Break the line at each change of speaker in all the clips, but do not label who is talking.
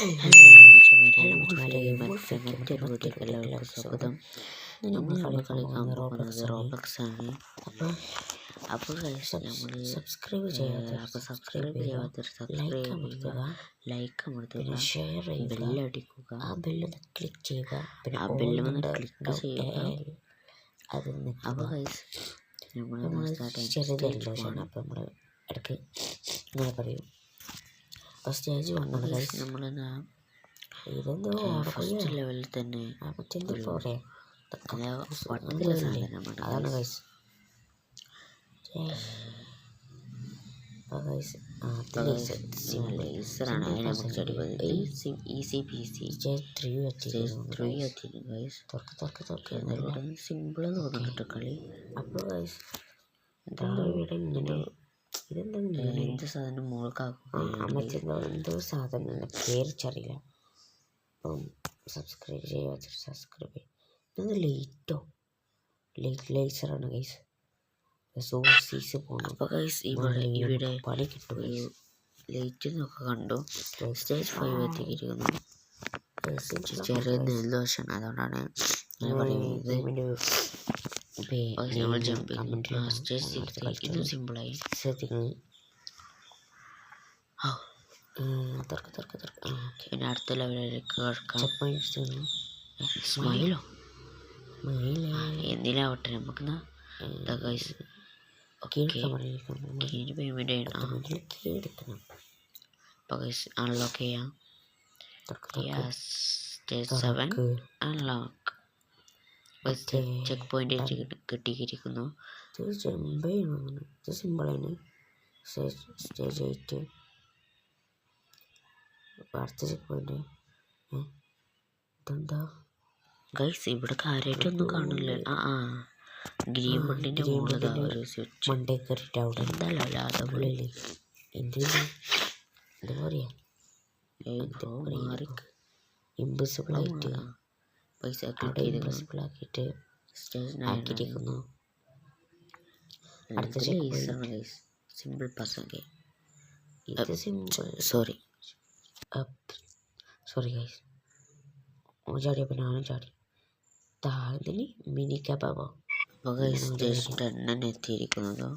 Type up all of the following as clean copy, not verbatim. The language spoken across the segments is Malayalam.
മറ്റൊരു വീട്ടിലേക്ക് എല്ലാവർക്കും സ്വാഗതം. ഇന്ന് നമ്മൾ കളിക്കാൻ പോകുന്നത് റോബ്ലക്സ് ആണ്. അപ്പോൾ സബ്സ്ക്രൈബ് ചെയ്യാത്തവർ സബ്സ്ക്രൈബ് ചെയ്യുക, ലൈക്ക് അമർത്തുക, ഷെയർ ചെയ്യുക, ബെല്ലടിക്കുക, ആ ബെല്ലൊന്ന് ക്ലിക്ക് ചെയ്യുക, പിന്നെ ആ ബെല്ലൊന്ന് ക്ലിക്ക് ചെയ്യുക. അപ്പോൾ നമ്മൾ ചെറിയതാണ്. അപ്പോൾ നമ്മൾ ഇടയ്ക്ക് ഇങ്ങനെ പറയും. അപ്പോൾ സ്റ്റേജ് വന്നത് നമ്മളെന്നാ ഇതെന്തോ ഫസ്റ്റ് ലെവലിൽ തന്നെ അതാണ് ഗൈസ്. സിമ്പിൾ തോന്നിട്ട് കളി. അപ്പോൾ ഗൈസ് എന്ത് സാധനം മോൾക്കാക്കും എന്തോ സാധനം പേരിച്ചറിയില്ല. അപ്പം സബ്സ്ക്രൈബ് ചെയ്യുക, സബ്സ്ക്രൈബ് ചെയ്യും. ഇതൊന്ന് ലേസറാണ് ഗൈസ്. സോഴ്സീസ് പോകണം. അപ്പോൾ ഗൈസ് ഇവിടെ പണി കിട്ടും. ലൈറ്റ് എന്നൊക്കെ കണ്ടു. സ്റ്റേജ് 5 എത്തിയിരിക്കുന്നു. ചെറിയ നെൽദോഷമാണ്, അതുകൊണ്ടാണ് ഞാൻ പറയുന്നത്. സ്റ്റേജ് സിമ്പിളായി. പിന്നെ അടുത്ത ലെവലിലേക്ക് കിടക്കാം. സ്മൈലോ എന്തിനാവട്ടെ നമുക്ക് പേയ്മെന്റ് ചെയ്യണം. അൺലോക്ക് ചെയ്യാം. Stage 7 unlock. ചെക്ക് പോയിന്റ് കിട്ടിയിരിക്കുന്നു. സിമ്പിളാണ്. സ്റ്റേജ് 8 അടുത്ത ചെക്ക് പോയിന്റ്. ഇതെന്താ ഗൈസ്, ഇവിടെ കാര്യമായിട്ടൊന്നും കാണില്ല. ഗ്രീൻ ബണ്ടിന്റെ മുകളിൽ ഒരു സ്വിച്ച് മണ്ടേ കയറിയിട്ട് അവിടെ എന്തായാലും ഉള്ളില് എന്തിനാ എന്താ പറയാ ഇൻവിസിബിൾ ആയിട്ട് പൈസ ഇൻവിസിബിൾ ആക്കിയിട്ട് ആക്കിയിരിക്കുന്നു. അടുത്ത സിമ്പിൾ പാസ്സാക്കി. ഇത് സിമ്പിൾ സോറി ഗൈസ്. ചാടിയപ്പോൾ ഞാനും ചാടി. താഴെ മിനി കബാബോ എത്തിയിരിക്കുന്നതോ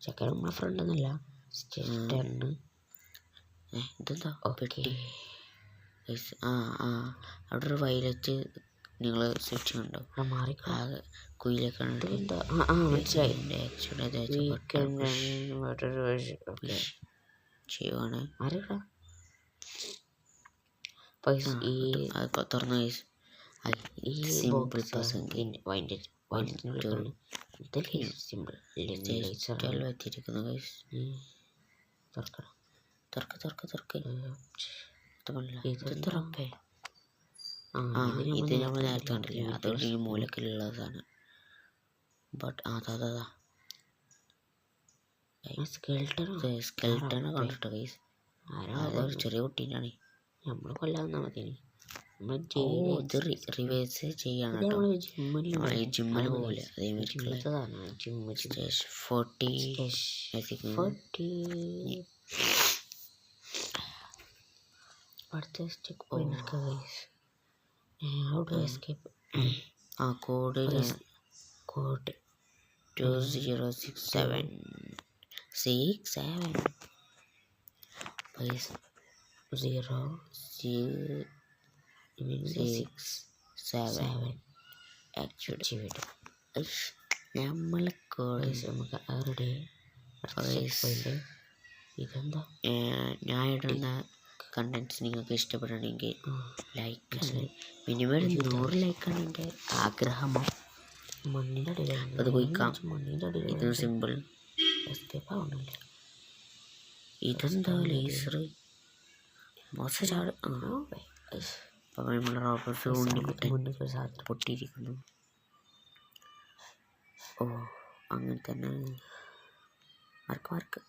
ചക്കര നമ്മളെ ഫ്രണ്ട് എന്നല്ല. സ്റ്റേജ് 10 ഇതെന്താ പെട്ടി. അവിടെ ഒരു വയലറ്റ് നിങ്ങൾ സ്വിച്ച് കണ്ടോ? കുയിലേക്കാണ് മനസ്സിലായി. ചെയ്യുവാണ് തുറന്ന സിമ്പിൾ എത്തിയിരിക്കുന്നു. ഇത് നമ്മൾ നേരത്തെ കണ്ടില്ല. അതുകൊണ്ട് ഈ മൂലക്കിലുള്ളതാണ്. ബട്ട് അതാ സ്കെൽട്ടനെ കണ്ടിട്ടോ ഗൈസ്. അതൊരു ചെറിയ കുട്ടീനാണ്. നമ്മൾ കൊല്ലാവുന്ന മതി. റിവേഴ്സ് ചെയ്യാണ് ജിമ്മിൽ പോലെ. അതേമാതിരി 40 അടുത്ത ചെക്ക് പോയിന്റ് കോഡ് 2067 നമ്മളെ നമുക്ക് അവരുടെ ഇതെന്താ ഞാൻ ഇടുന്ന കണ്ടന്റ്സ് നിങ്ങൾക്ക് ഇഷ്ടപ്പെടുകയാണെങ്കിൽ ലൈക്ക് മിനിമം 100 ലൈക്കാണ് എൻ്റെ ആഗ്രഹം. അത് പോയിക്കാം. ഇത് സിമ്പിൾ എസ്കേപ്പ് ആവുന്നില്ല. ഇതെന്താ ലേസർ മോശം. അപ്പോൾ നമ്മുടെ റോബോട്ട് പൊട്ടിയിരിക്കുന്നു. അങ്ങനെ തന്നെ മാർക്ക്.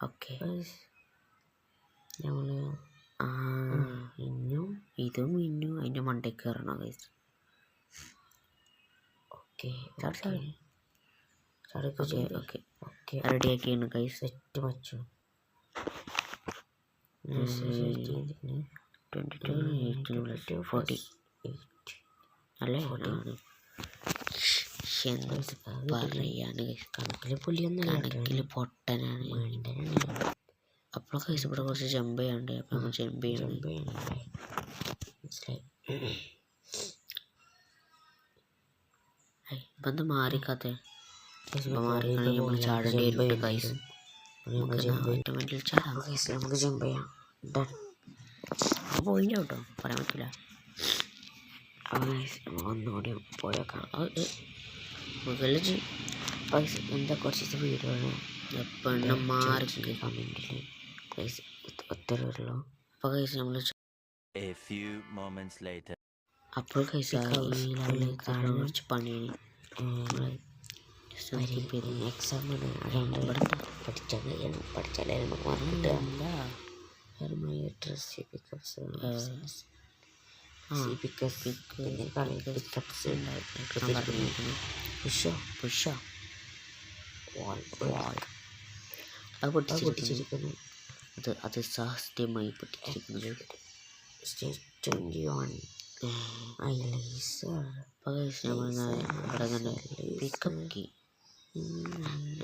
ഓക്കെ നമ്മൾ ഇതും അതിൻ്റെ മണ്ടയ്ക്ക് കയറണം ഗൈസ്. ഓക്കെ റെഡിയാക്കിയാണ് ഗൈസ്. സെറ്റ് വച്ചു. 22 അല്ലേ? പറയാണ് കണക്കില് പുലിയൊന്നും കണക്കില് പൊട്ടനാണ്. അപ്പോൾ കൈസ് ഇവിടെ കുറച്ച് ചെമ്പയുണ്ട്. അപ്പം നമ്മൾ ചെമ്പയാണ് മനസ്സിലായി. ഇപ്പം എന്താ മാറിക്കാത്ത മാറിക്കണമെങ്കിൽ നമ്മൾ ചാടേണ്ടി വരും കൈസ്. നമുക്ക് ചെമ്പ ചെയ്യാം. പോയില്ല കേട്ടോ, പറയാൻ പറ്റില്ല. ഒന്നുകൂടി പോയേക്കാം. മുകളിൽ എന്താ കുറച്ച് വീഡിയോയാണ് എപ്പോഴും മാറി കമൻറ്റിൽ കൈസ് ഒത്തരുള്ളൂ. അപ്പോൾ കൈസ് നമ്മൾ അപ്പോൾ കൈസ് കുറച്ച് പണിയാണ്. എക്സാമാണ്, അതുകൊണ്ട് ഇവിടെ പഠിച്ചാൽ കഴിയണം. പഠിച്ചാലേ നമുക്ക് മാർക്ക് കിട്ടുക. അത് പൊട്ടിച്ചിരിക്കുന്നു. അത് സാഹസ്യമായി പൊട്ടിച്ചിരിക്കുന്നത്.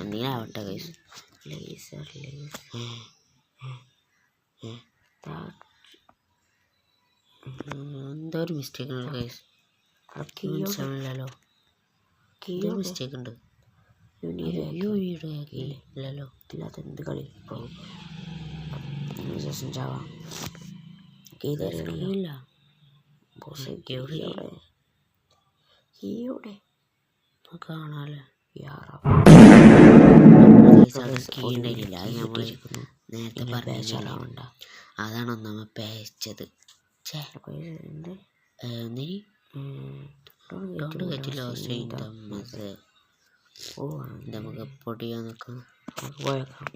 എന്തിനാവട്ടെ കൈസ്. എന്താ ഒരു മിസ്റ്റേക്ക് ഉണ്ട് കൈസ്. മനസ്സിലാവില്ലല്ലോ. മിസ്റ്റേക്ക് ഉണ്ട്. ഇല്ലല്ലോ. ഇല്ലാത്തെന്ത് കളി ശേഷം ചാവാം. ഇല്ല കാണാല്ലേ. നേരത്തെ പറഞ്ഞ അതാണ് ഒന്നാമ പേച്ചത്. നമുക്ക് പൊടിയാൻ നിൽക്കാം. പോയേക്കാം.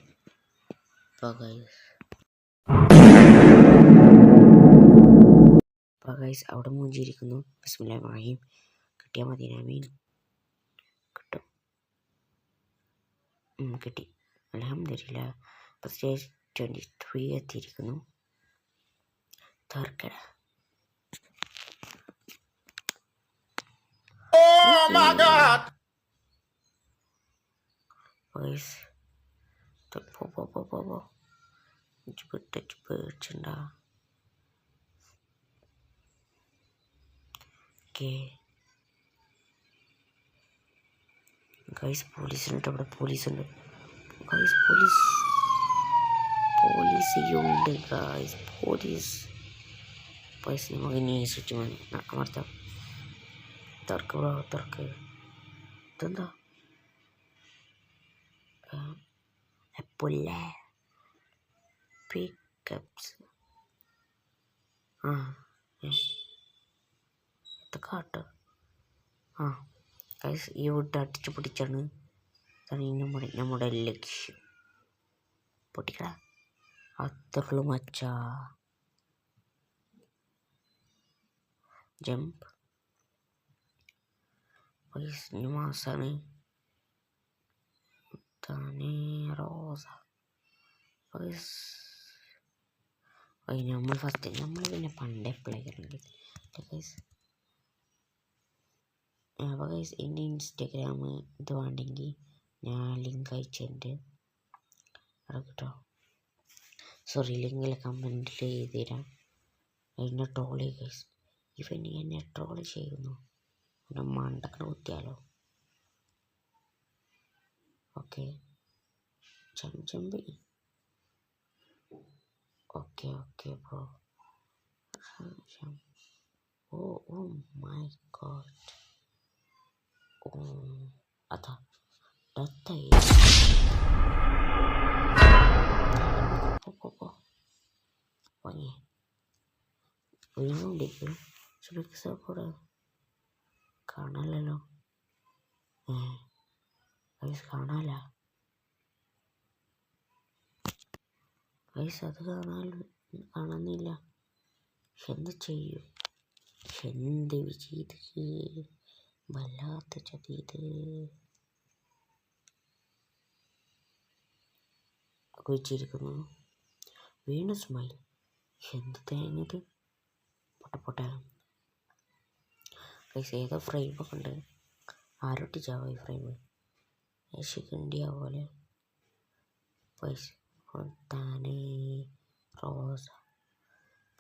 അവിടെ മൂഞ്ചിരിക്കുന്നു. ബിസ്മില്ലാഹിർ കിട്ടിയാൽ മതി. മീൻ കിട്ടും. കിട്ടി അൽഹംദുലില്ലാഹ്. 23 എത്തിയിരിക്കുന്നു. തുറക്കട. പേടിച്ചുണ്ടാ. ഗൈസ് പോലീസുണ്ട്. ഇവിടെ പോലീസുണ്ട് ഗൈസ്. പോലീസുണ്ട് ഗൈസ്. പോലീസ് നമുക്ക് ഇനി സ്വിച്ച് അമർത്താം. തുറക്ക്. ഇതെന്താ പുല്ലേ പിക്കപ്സ്. കാട്ട്. ഗൈസ് ഈ വുഡ് അടിച്ചു പിടിച്ചാണ് നമ്മുടെ ലക്ഷ്യം. പൊട്ടിക്കട. അത്രയുള്ളൂ മച്ചാ. ജമ്പ്. ഇനി മാസാണ്. റോസ. നമ്മൾ പിന്നെ പണ്ടേ എപ്പോഴേക്കാണെങ്കിൽ അപ്പോൾ ഗൈസ് എൻ്റെ ഇൻസ്റ്റഗ്രാം ഇത് വേണ്ടെങ്കിൽ ഞാൻ ലിങ്ക് അയച്ചിട്ടുണ്ട്. അവിടെ കേട്ടോ. സോറി, ലിങ്കിൽ കമൻറ്റിൽ എഴുതി തരാം. എന്നെ ട്രോൾ ചെയ്യുക ഗൈസ്. ഇവൻ എന്നെ ട്രോൾ ചെയ്യുന്നു. എൻ്റെ മണ്ടക്കണ കുത്തിയാലോ. ഓക്കെ ചെമ്പി. Okay bro. Oh my god. അതാ ഡെത്തായി. കൂടെ കാണാലോ. കാണാല ഗൈസ്. അത് കാണുന്നില്ല. എന്ത് ചെയ്യും? എന്ത് ചെയ്ത് വല്ലാത്ത ചതീത്. കുഴിച്ചിരിക്കുന്നു. വീണ്ടും സ്മൈൽ. എന്ത് തേങ്ങത് പൊട്ടെ പൈസ ഏതോ ഫ്രെയിമൊക്കെ ഉണ്ട്. ആരൊട്ടിച്ചാവോ ഈ ഫ്രെയിം? ശിഖണ്ഡിയ പോലെ പൈസ താനേ റോസ.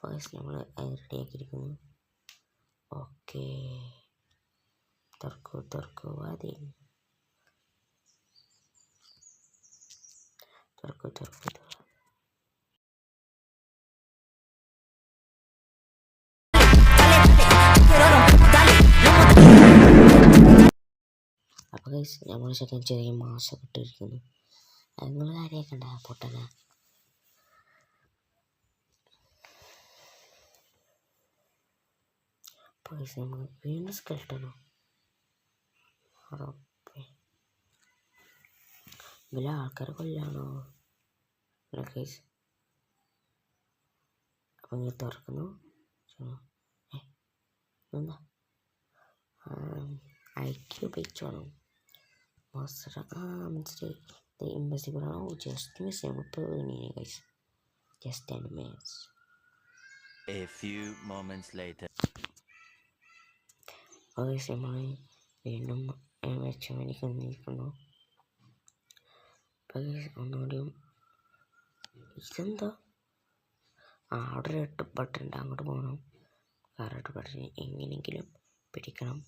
പൈസ നമ്മൾ റെഡിയാക്കിയിരിക്കുന്നു. ഓക്കെ, തുറക്കൂ അതെ, തുറക്കൂ. അപ്പോൾ ഗൈസ് നമ്മൾ ചെറിയ മാസം ഇട്ടിരിക്കുന്നു. അത് നിങ്ങൾ കാര്യമാക്കണ്ട പൊട്ടന. അപ്പോൾ ഗൈസ് നമ്മൾ വീണ്ടും സ്കെൽട്ടനോ ഉറപ്പേ ഇതിലെ ആൾക്കാരെ കൊല്ലാണോ ഗൈസ്? അപ്പം ഇങ്ങനെ തുറക്കുന്നു. എന്താ ഐക്യു ഉപയോഗിച്ചോണോ? മനസ്സിലായി. The invisible ആണോ? ജസ്റ്റ് മിസ് ചെയ്യാൻ ഇപ്പോൾ വീണീനെ guys. Just and miss.
A few moments later.
ആവശ്യമായി വീണ്ടും വെച്ചവനിക്ക് നിൽക്കുന്നു. ഒന്നുകൂടിയും ഇതെന്താ? അവിടെ ഒരു 8 ബട്ടൺ ഉണ്ട്, അങ്ങോട്ട് പോകണം. കാറോട്ട് ബട്ടൺ എങ്ങനെയെങ്കിലും പിടിക്കണം.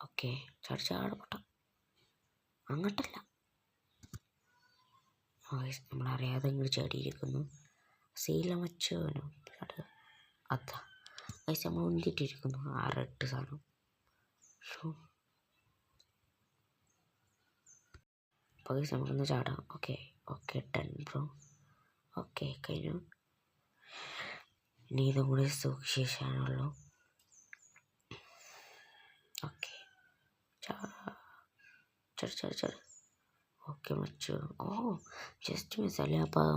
ഓക്കെ, ചാട് പൊട്ട, അങ്ങോട്ടല്ല. നമ്മളറിയാതെ ഇങ്ങോട്ട് ചാടിയിരിക്കുന്നു. ശീലം വച്ചവനോ അതാ പൈസ നമ്മൾ ഉന്തിട്ടിരിക്കുന്നു. 6-8 സാധനം. പൈസ നമുക്കൊന്ന് ചാടാം. Okay 10 bro. ഓക്കെ കഴിഞ്ഞു. ഇനി ഇതും കൂടി സൂക്ഷിച്ചാണുള്ളൂ. ഓക്കെ ചട്. ഓക്കെ മച്ചു. ജസ്റ്റ് മിസ്സല്ലേ. അപ്പോൾ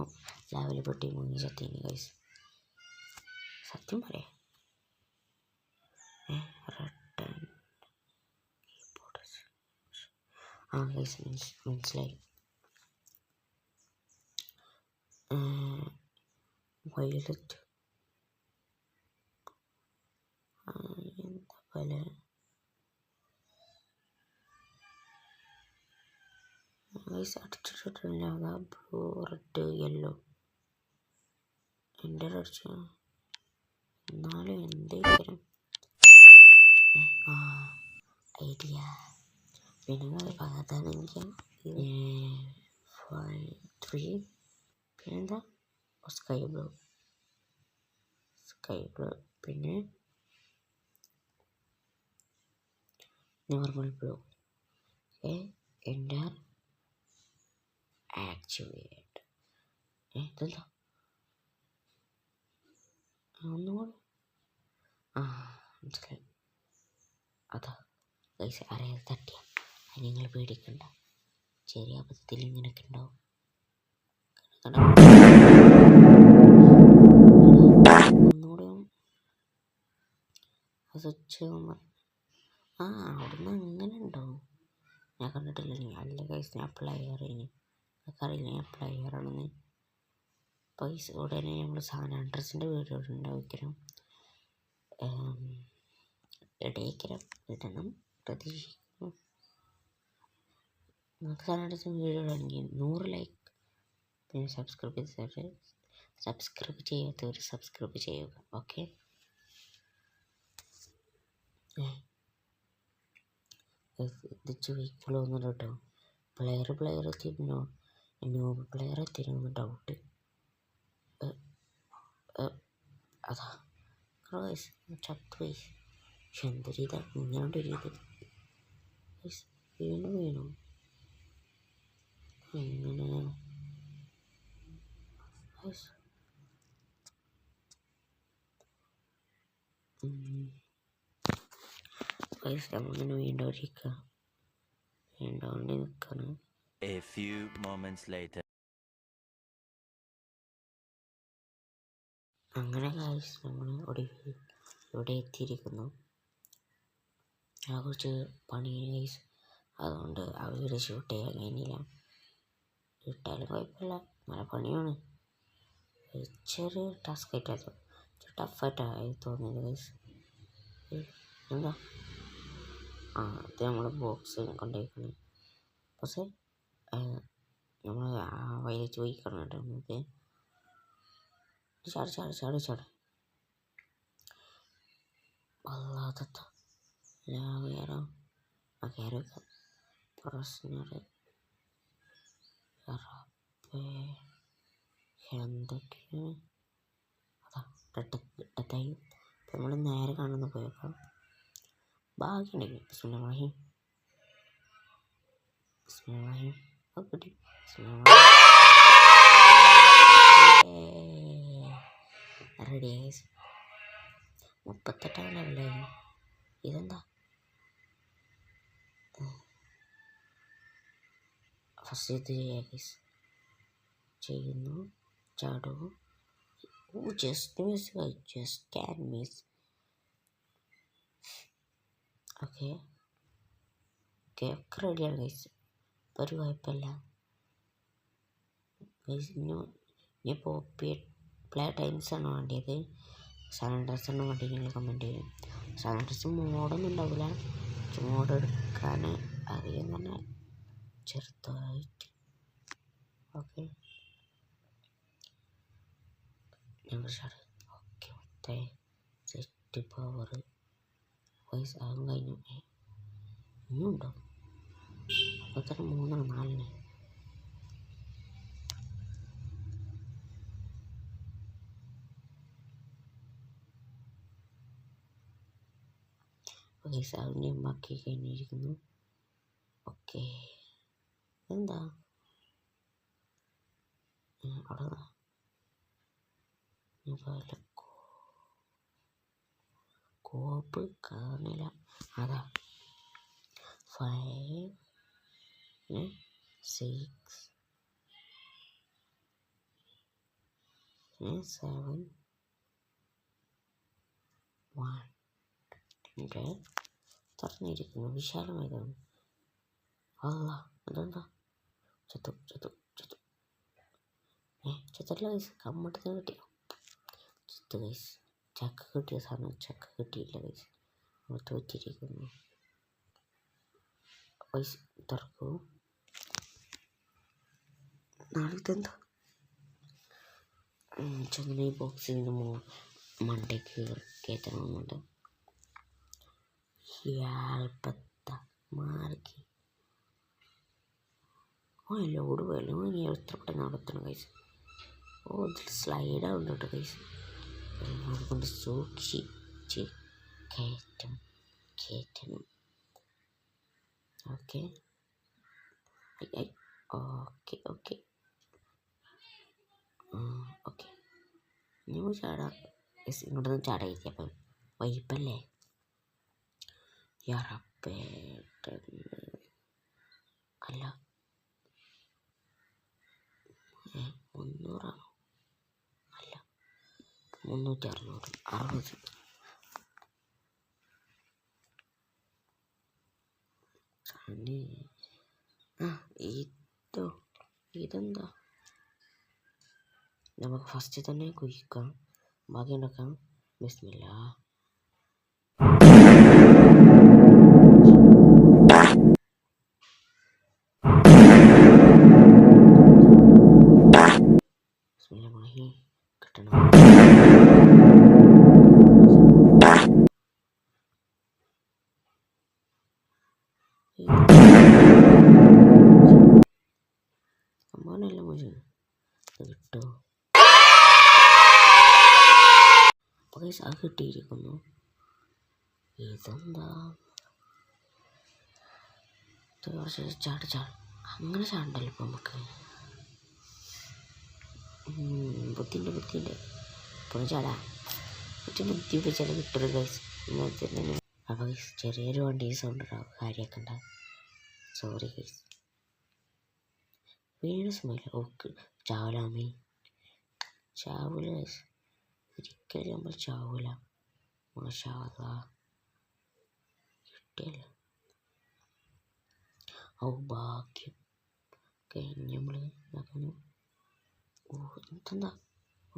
ലെവൽ പൊട്ടി മുങ്ങി ചത്തിന് ഗൈസ്. സത്യം പറയാം. റിട്ടേൺ ഗൈസ് മനസ്സിലായി. വയലറ്റ് എന്താ പോലെ ഗൈസ് അടിച്ചിട്ടില്ല. അതാ ബ്ലൂ, റെഡ്, യെല്ലോ. എൻ്റെ അടിച്ചു. എന്നാലും എന്തേലും ഐഡിയ പിന്നെ പകർത്താണെങ്കിൽ 3 പിന്നെന്താ സ്കൈ ബ്ലൂ പിന്നെ നോർമൽ ബ്ലൂ. എൻ്റെ ആക്ടിവേറ്റ് ഇതെന്താ ഒന്നുകൂടെ മനസ്സിലായി. അതാ ഗൈസ് അറിയാതെ തട്ടിയ അത് നിങ്ങൾ പേടിക്കണ്ട. ചെറിയ അബദ്ധത്തിൽ ഇങ്ങനെയൊക്കെ ഉണ്ടാവും. ഒന്നുകൂടെ സ്വിച്ച് അവിടുന്ന് അങ്ങനെ ഉണ്ടാവും. ഞാൻ കണ്ടിട്ടില്ല. അല്ല ഗൈസ് ഞാൻ പ്ലെയറിന് അറിയില്ല ഞാൻ പ്ലെയറാണെന്ന്. പൈസ ഉടനെ നമ്മൾ സാധനം അഡ്രസ്സിൻ്റെ വീഡിയോ ഉണ്ടാവിക്കണം. ഇടണം പ്രതീക്ഷിക്കുന്നു. നിങ്ങൾക്ക് സാധനം അഡ്രസ്സിൻ്റെ വീഡിയോ ഇടണമെങ്കിൽ 100 ലൈക്ക്, പിന്നെ സബ്സ്ക്രൈബ് ചെയ്യാത്തവർ സബ്സ്ക്രൈബ് ചെയ്യുക. ഓക്കെ ഇത് ചോദിക്കുള്ളൂന്ന് കേട്ടോ. പ്ലെയർ എത്തിയിരുന്നോ? നോബ് പ്ലെയർ എത്തിയിരുന്നോ ഡൗട്ട്. അതാ ഗൈസ് ചത്തു ഗൈസ്. എന്തൊരു ഇതാ ഇങ്ങനോണ്ട് ഒരു ഇത് ഗൈസ്. വീണു എങ്ങനെ ഗൈസ്? ഗൈസ് നമ്മളിങ്ങനെ വീണ്ടോണ്ട് നിൽക്കാണ്.
A few moments later.
അങ്ങനെ ഗൈസ് നമ്മൾ ഇവിടെ എത്തിയിരിക്കുന്നു. ആ കുറച്ച് പണിയാണ് ഗൈസ്. അതുകൊണ്ട് ആ വീട് ഷൂട്ട് ചെയ്യാൻ കഴിഞ്ഞില്ല. ഇട്ടാലും കുഴപ്പമില്ല, നല്ല പണിയാണ്. ചെറിയ ടാസ്ക് ആയിട്ടത് ടഫായിട്ടായി തോന്നിയത് ഗൈസ്. എന്താ അത് നമ്മൾ ബോക്സ് കൊണ്ടുപോയിക്കണേ. പക്ഷേ നമ്മൾ ആ വഴി ചോദിക്കണം കേട്ടോ. നമുക്ക് ചാട് അല്ലാതെ വേറെ കയറി വെക്കാം. പ്രശ്നറ് എന്തൊക്കെയാണ് അതാ നമ്മൾ നേരെ കാണുന്ന പോയപ്പോൾ ഭാഗ്യമുണ്ടെങ്കിൽ ബിസ്മില്ലാഹിർ കിട്ടി. റെഡി 38 ലെവലായി. ഇതെന്താ ഫസ്റ്റ് ഇത് ചെയ്യുന്നു, ചാടൂ. Just miss, just can miss. Okay ഒക്കെ റെഡിയാണ് ഗൈസ്. ഒരു കുഴപ്പമില്ല ഗൈസ്. ഇനി പോപ്പി പ്ലേ ടൈംസ് ആണ് വേണ്ടിയത്, സാനിറ്റൈസ് ആണ് വേണ്ടി നിങ്ങൾ കമൻറ്റ് ചെയ്യും. സാനിറ്റൈസ് മോഡൊന്നും ഉണ്ടാവില്ല, മോഡ് എടുക്കാൻ അറിയാൻ തന്നെ ചെറുതായിട്ട്. ഓക്കെ ഞങ്ങൾ ഓക്കെ മൊത്തം സെറ്റ് പവർ വൈസ് ആകും കഴിഞ്ഞു. ഇനിയുണ്ടോ? അപ്പോൾ തന്നെ 3 4 വൈസ് അതിനെ ബാക്കി കഴിഞ്ഞിരിക്കുന്നു. ഓക്കെ എന്താ അവിടെ കോപ്പ് കാണില്ല. അതാ 5 6 7 1 തുറന്നിരിക്കുന്നു. വിശാലമായതാണ്. അല്ല അതെന്താ ചത്തല്ല ഗൈസ്. കമ്മട്ടത്തിന് കിട്ടിയോ? ചത്ത് ഗൈസ്. ചക്ക കിട്ടിയ സാധനം ചക്ക കിട്ടിയില്ല ഗൈസ്. നമ്മൾ തോറ്റിരിക്കുന്നു. ഗൈസ് തുറക്കൂ. നാളത്തെന്താ ചങ്ങനെ ഈ ബോക്സിൽ നിന്ന് മണ്ടയ്ക്ക് കയറ്റണമെന്നുണ്ട്. മാർക്ക് ലോഡ് പോയല്ലോ. ഇനി എത്ര പെട്ടെന്ന് നടത്തണം ഗൈസ്. ഇതിൽ സ്ലൈഡാവുണ്ട് കേട്ടോ ഗൈസ്. അതുകൊണ്ട് സൂക്ഷിച്ച് കയറ്റണം. ഓക്കെ ഓക്കെ ഓക്കെ ഓക്കെ ഇനി ചാടാം. ഇങ്ങോട്ടൊന്ന് ചാടായിരിക്കും. അപ്പം വൈപ്പല്ലേ അല്ല 300 അല്ല 300 60 ഇതെന്താ? നമുക്ക് ഫസ്റ്റ് തന്നെ കുഴിക്കാം, ബാക്കി ഉണ്ടാക്കാം. ബിസ്മില്ലാ. കിട്ടണം. സംഭവനല്ല മോശം കിട്ടോ? അപ്പോൾ അത് കിട്ടിയിരിക്കുന്നു. ഇതെന്താ? ചാട് അങ്ങനെ ചാടണ്ടല്ലോ ഇപ്പം നമുക്ക്. ബുദ്ധിൻ്റെ ഇപ്പോഴും ചാടാ. ബുദ്ധി ഉപയോഗിച്ചാൽ കിട്ടുള്ളൂ ഗൈസ്. അപ്പോൾ ഗൈസ് ചെറിയൊരു വണ്ടി സൗണ്ട് ഉണ്ടാവും, കാര്യമൊക്കെ ഉണ്ടാവും. Sorry guys. വീണ് സ്മെല്ല് ഓക്കെ. ചാവലാമേ ചാവൂല ഗൈസ്, ഒരിക്കലും നമ്മൾ ചാവൂല. മാഷാ അല്ലാഹ് കിട്ടിയല്ലോ. ഭാഗ്യം. നമ്മൾ ഇതാക്കുന്നു. ഇതെന്താ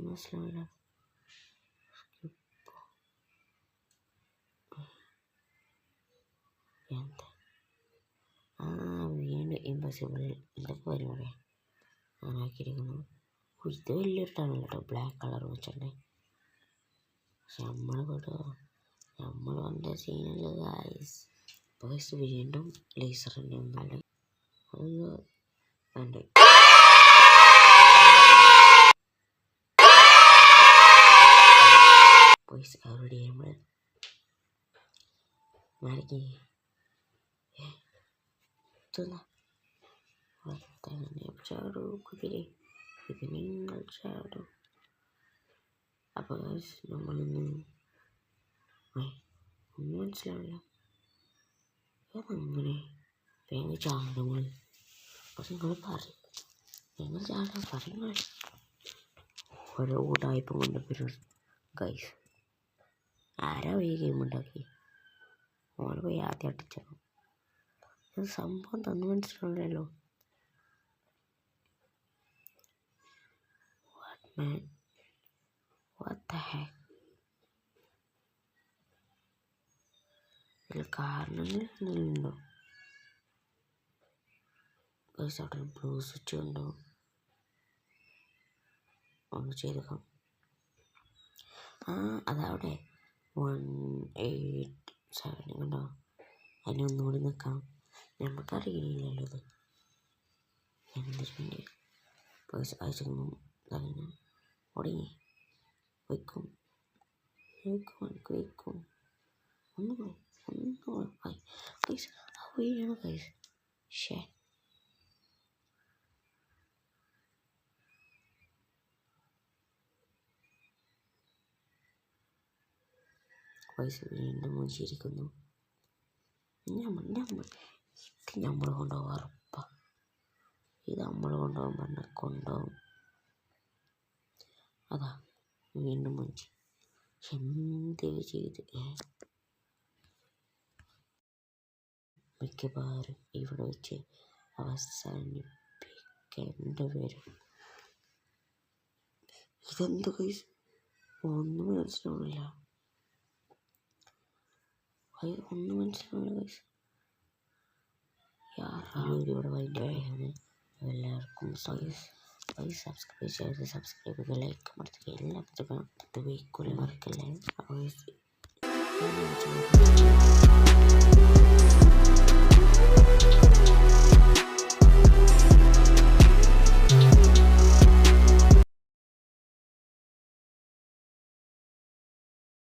മനസ്സിലാവില്ല. എന്താ വീണ്ടും ഇമ്പോസിബിൾ എന്തൊക്കെ പരിപാടിയാണ് ഞാനാക്കിയിരിക്കുന്നു. ഇത് വലിയൊരു ടണൽ കേട്ടോ, ബ്ലാക്ക് കളർ വെച്ചിട്ടുണ്ടേ. പക്ഷെ നമ്മൾ വന്ന സീനല്ല ഗായ്സ്. ഗായ്സ് വീണ്ടും ലേസറിൻ്റെ ഒന്നാണ് അതൊന്ന് വേണ്ട. ഗായ്സ് അവരുടെ നമ്മൾ മരക്കി ചാടൂ കുതിരെ, ഇത് നിങ്ങൾ ചാടൂ. അപ്പോൾ നമ്മളിന്ന് ഒന്നും മനസ്സിലാവില്ല അതങ്ങനെ വേഗം ചാടുമ്പോൾ. പക്ഷെ നിങ്ങൾ പറയും നിങ്ങൾ ചാടാൻ പറയുങ്ങൾ ഓരോ ഊടായ്പ കൊണ്ട് വരും ഗൈസ്. ആരാ ഈ ഗെയിം ഉണ്ടാക്കി ഓന് പോയി ആദ്യം അടിച്ചത്. ഇത് സംഭവം തന്നു മനസ്സിലാവില്ലല്ലോ. Man, what the heck? ഇതിൽ കാരണങ്ങൾ എന്തെങ്കിലുണ്ടോ? ഗൈസ് അവിടെ ബ്ലൂ സ്വിച്ച് ഉണ്ടോ? ഒന്ന് ചെയ്തേക്കാം. അതവിടെ 187 കണ്ടോ? അതിനൊന്നുകൂടി നിൽക്കാം. നമുക്കറിയില്ലല്ലോ ഇത് എന്തിനുവേണ്ടി. ഗൈസ് അയച്ചൊന്നും ഇതങ്ങനെ ഒടുങ്ങി വയ്ക്കും ഒന്നും ഗൈസ് ആ വീഴാണ് ഗൈസ്. ഷേ ഗൈസ് വീണ്ടും മുഞ്ചിരിക്കുന്നു. ഇത് നമ്മൾ കൊണ്ടുപോകാൻ ഉറപ്പാ. ഇത് നമ്മൾ കൊണ്ടുപോകാൻ പറഞ്ഞാൽ കൊണ്ടുപോകും. അതാ വീണ്ടും മുഞ്ചി. എന്ത് ചെയ്ത് മിക്കവാറും ഇവിടെ വെച്ച് അവസാനിപ്പിക്കേണ്ടി വരും. ഇതെന്ത് ഗൈസ് ഒന്നും മനസ്സിലാവില്ല. ഒന്നും മനസ്സിലാവില്ല ഗൈസ്. ഇവിടെ വൈകിട്ടാണ്. എല്ലാവർക്കും സബ്സ്ക്രൈബ് ചെയ്ത് സബ്സ്ക്രൈബ് ചെയ്ത് ലൈക്ക് മറക്കുക. എല്ലാവർക്കും അടുത്ത വീക്കിൽ മറക്കല്ലേ.